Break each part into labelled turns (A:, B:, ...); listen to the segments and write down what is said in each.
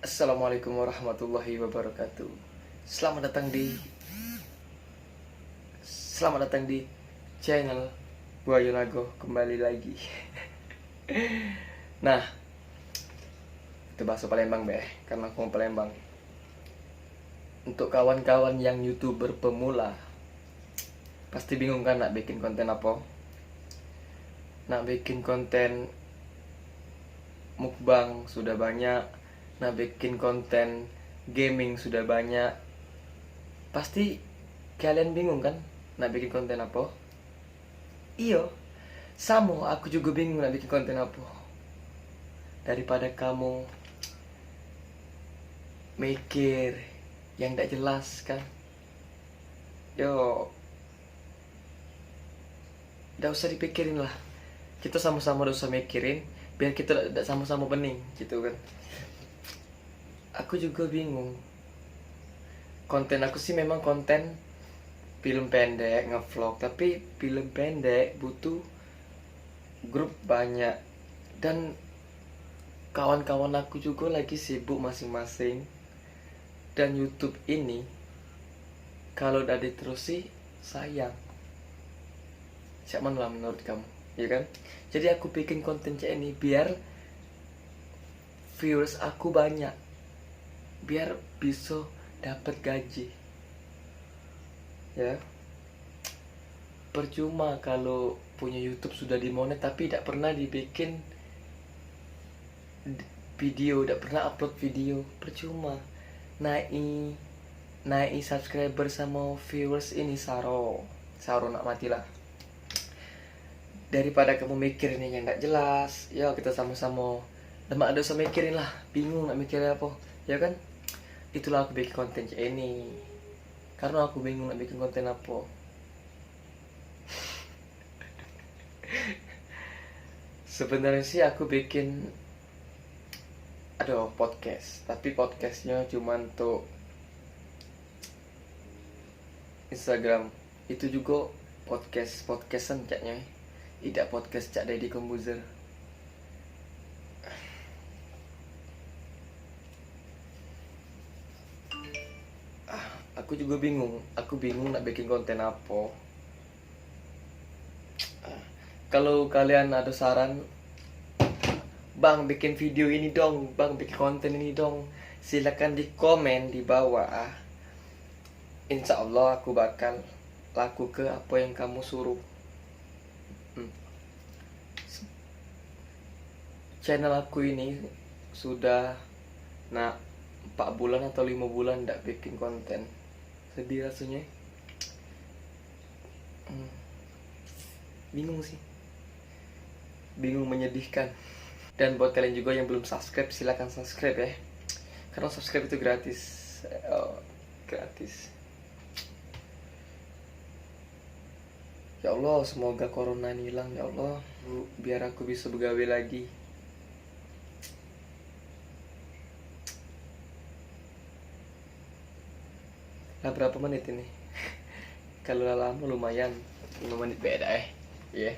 A: Assalamualaikum warahmatullahi wabarakatuh. Selamat datang di Selamat datang di channel Buayu Nago kembali lagi. Nah, itu bahasa Palembang karena aku mau Palembang. Untuk kawan-kawan yang YouTuber pemula, pasti bingung kan nak bikin konten apa? Nak bikin konten mukbang sudah banyak, nak bikin konten gaming sudah banyak. Pasti kalian bingung kan nak bikin konten apa? Iyo, sama aku juga bingung nak bikin konten apa. Daripada kamu mikir yang tidak jelas kan, yo tidak usah dipikirin lah. Kita sama-sama udah usah mikirin, biar kita tidak sama-sama bening gitu kan. Aku juga bingung. Konten aku sih memang konten film pendek, ngevlog, tapi film pendek butuh grup banyak. Dan kawan-kawan aku juga lagi sibuk masing-masing. Dan YouTube ini kalau udah diterusi sayang. Siapa lah menurut kamu, ya kan? Jadi aku bikin konten kayak ini biar viewers aku banyak, biar bisa dapat gaji. Ya, percuma kalau punya YouTube sudah dimonet tapi tidak pernah dibikin video, tidak pernah upload video, percuma. Naik subscriber sama viewers ini saro nak matilah. Daripada kamu mikirin yang nggak jelas, ya kita sama-sama lemak ada usah mikirin lah, bingung nak mikirin apa, ya kan? Itulah aku bikin konten kayak ini, karena aku bingung nak bikin konten apa. Sebenarnya sih aku bikin podcast, tapi podcastnya cuma untuk Instagram. Itu juga podcastan caknya, tidak podcast Cak Deddy Kombuzer. Aku juga bingung. Aku bingung nak bikin konten apa. Kalau kalian ada saran, Bang bikin video ini dong, Bang bikin konten ini dong, silakan di komen di bawah. Insya Allah aku bakal laku ke apa yang kamu suruh. Channel aku ini sudah 4 bulan atau 5 bulan tidak bikin konten. Sedih rasanya. Bingung sih. Bingung, menyedihkan. Dan buat kalian juga yang belum subscribe, silakan subscribe ya. Karena subscribe itu gratis. Gratis. Ya Allah, semoga corona ini hilang ya Allah, biar aku bisa begawe lagi. Lah berapa menit ini? Kalau lama lumayan 5 menit beda Iya.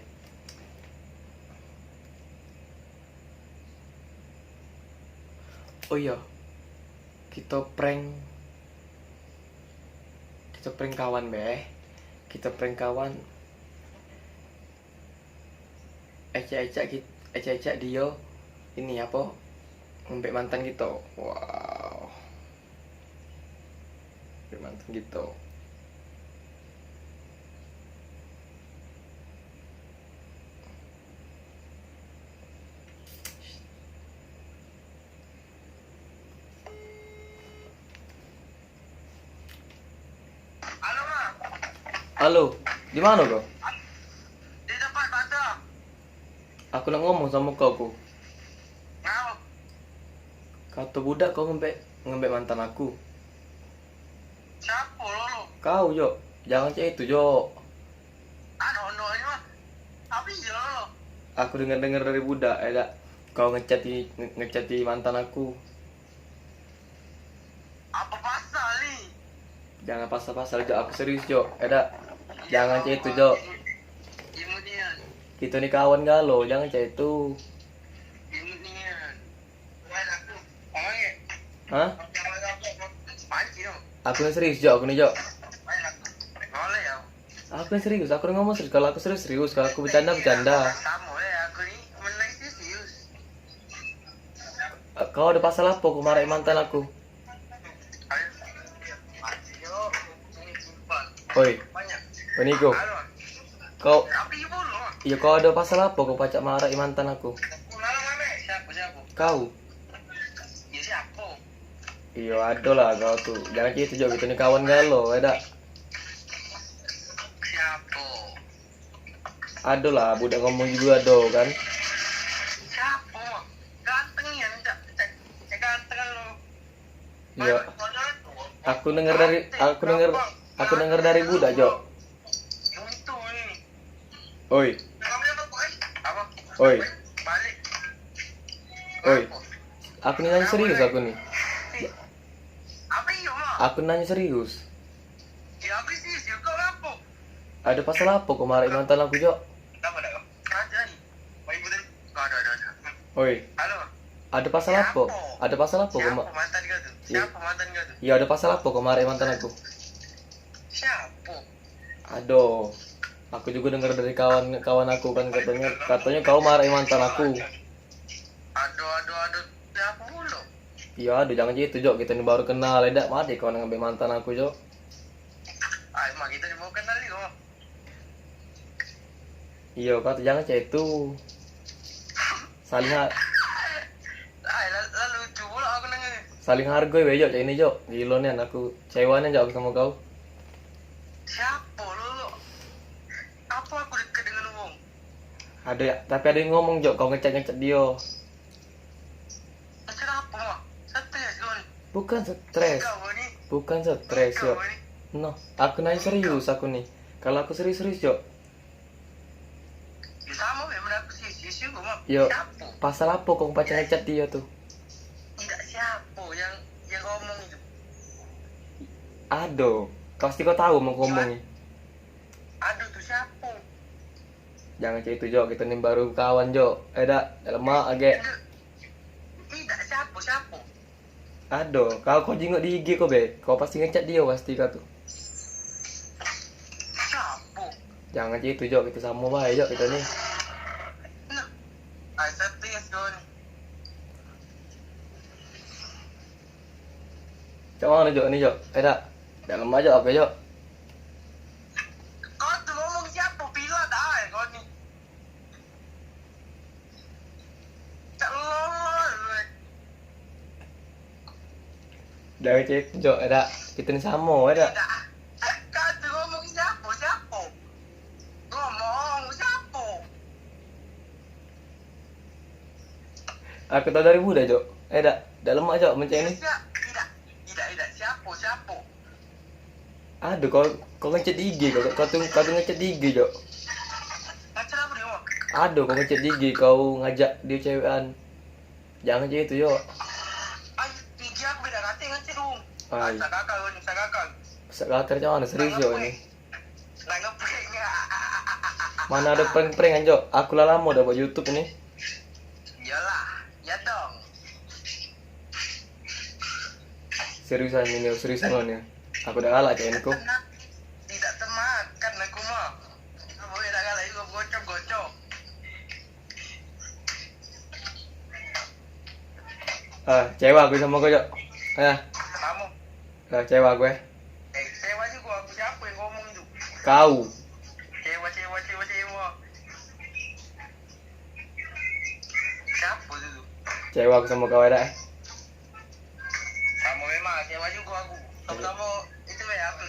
A: Oh iya, kita prank kawan kita prank kawan, ecek dia ini apa, ngembek mantan gitu. Wow, ngembek mantan gitu. Halo, di mana kau?
B: Di tempat bandar.
A: Aku nak ngomong sama kau.
B: Ngau.
A: Kata budak kau ngembek mantan aku.
B: Siapa lo?
A: Kau Jo, jangan cek itu Jo.
B: Ano ini mah. Tapi ya lo.
A: Aku dengar dari budak, kau ngecati mantan aku.
B: Apa pasal nih?
A: Jangan pasal-pasal Jo, aku serius Jo. Jangan cek itu Jo.
B: Kemudian.
A: Kita nih kawan galau, jangan cek itu.
B: Kemudian. Buat aku. Oke.
A: Hah?
B: Panci dong.
A: Aku yang serius, Jok. Aku nih, Jok.
B: Boleh ya.
A: Aku yang serius. Aku yang ngomong serius. Kalau aku serius, serius. Kalau aku bercanda, bercanda.
B: Kamu ya, aku ini menang serius.
A: Kau ada pasal apa? Aku marahin mantan aku.
B: Ayo. Ayo. Ini simpan.
A: Oi,
B: Banyak.
A: Niko.
B: Halo.
A: Kau,
B: Tapi ibu lo.
A: iya kau ada pasal apa? Kau pacak marahin mantan aku.
B: Lalu mana? Siapa?
A: Kau.
B: Ya siapa?
A: Iya, ada lah kau tuh. Jangan gitu, Jok. Gitu nih kawan galau, ada.
B: Siapa?
A: Ada lah, budak ngomong juga ada kan.
B: Siapa? Ganteng ya, ganteng lo.
A: Iya. Aku dengar dari budak, Jok.
B: Itu ini.
A: Oi,
B: Apa?
A: oi,
B: Balik.
A: oi. Aku nih nanya serius aku nih.
B: Apa iya, Ma?
A: Aku nanya serius.
B: Ya aku sih, kau apa?
A: Ada pasal apa kau marahin mantan aku, Jok?
B: Apa dah? Ada nih. Baik betul. Ada.
A: Oi,
B: Halo.
A: ada pasal apa? Ada pasal apa kau
B: Siapa
A: ma-
B: mantan kau tuh? Siapa mantan kau tuh?
A: Iya, ada pasal apa kau marahin mantan aku?
B: Siapa?
A: Aduh. Aku juga dengar dari kawan aku kan katanya kau marahin mantan aku.
B: Aduh. Siapa mulu?
A: Iya, aduh jangan gitu, Jok. Kita ini baru kenal, edak mati kau ngambil mantan aku, Jok.
B: Ay, mak kita mau kenal nih, kok.
A: Iya, kau tuh jangan cek itu. Saling
B: Ay, lalu lucu pula aku nengok.
A: saling hargai we, Jok. Cek ini, Jok. Gila nih aku ceweknya, Jok, sama kau.
B: Siapa lu? Apa aku dekat dengan wong?
A: Ada ya, tapi ada yang ngomong, Jok, kau ngecek dia.
B: Macam apa, mak? Stres kau ni.
A: Bukan stres.
B: Kau ni.
A: Bukan stres,
B: Kau
A: Jok.
B: ni.
A: No, aku nanya serius aku nih. Kalau aku serius, Jok.
B: Ya sama memang aku sih juga, mak.
A: Yo,
B: Siapa?
A: pasal apa kau pacar ngecat dia tuh?
B: Tidak siapa yang ngomong itu.
A: Aduh, pasti kau tahu mau ngomongnya.
B: Aduh tuh siapa?
A: Jangan cek itu, Jok. Kita nih baru kawan, Jok. Dah lama agak.
B: Tidak siapa?
A: Aduh, kau jenguk di IG kau, be. Kau pasti ngecat dia pasti kau tuh.
B: Siapa?
A: Jangan cek itu, Jok. Kita sama baik, Jok, kita nih.
B: Nah, ay stres kau ni.
A: Cok mana, Jok, ini, Jok. Dah lama, Jok, apa, Jok?
B: Kau tuh ngomong siapa? Bila dah kau ni. Tak lol.
A: Jangan cek itu, Jok. Kita nih sama,
B: Tidak. Kau tuh ngomong siapa? Ngomong siapa?
A: Aku tahu dari muda, Jok. Dah lama, Jok, mencet ini.
B: Tidak. Siapa?
A: Aduh, kau ngechat di IG, kau tuh ngechat di IG, Jok.
B: Macam apa dia, mak?
A: Aduh, kau ngechat di IG, kau ngajak dia cewekan. Jangan cek itu, Jok.
B: Ay, gigi aku beda kata ngecek dong.
A: Ay.
B: Sa kakak.
A: Sekakar cak mana serius, Jok, ini.
B: Nak ngeprank.
A: Mana ada prank-prankan, Jok. Aku lah lama udah buat YouTube ini.
B: Iyalah, ya dong.
A: Seriusan ini, seriusan lo nih. Aku udah kalah cek aku.
B: Tidak temakan aku mah. Aku beda kali itu gocok.
A: Cewek aku sama kau, Jok.
B: Kamu,
A: Cewek aku
B: sewa juga aku siapa yang ngomong itu?
A: Kau.
B: Sewa. Siapa itu?
A: Cewek aku sama kau
B: Kamu memang sewa juga aku. Sama itu ya aku.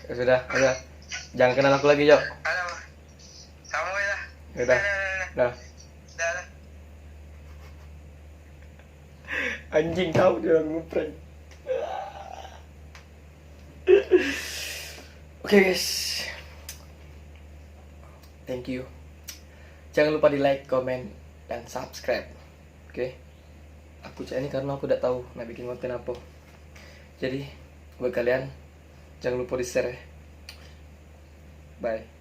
A: Ya sudah. Jangan kenal aku lagi, Jok.
B: Halo. Kamu ya.
A: Udah. Dah.
B: Dah.
A: Anjing tahu dia ngeprank. Oke, guys. Thank you. Jangan lupa di like, comment, dan subscribe. Oke. Aku cek ini karena aku udah tahu nak bikin konten apa. Jadi buat kalian jangan lupa di share ya. Bye.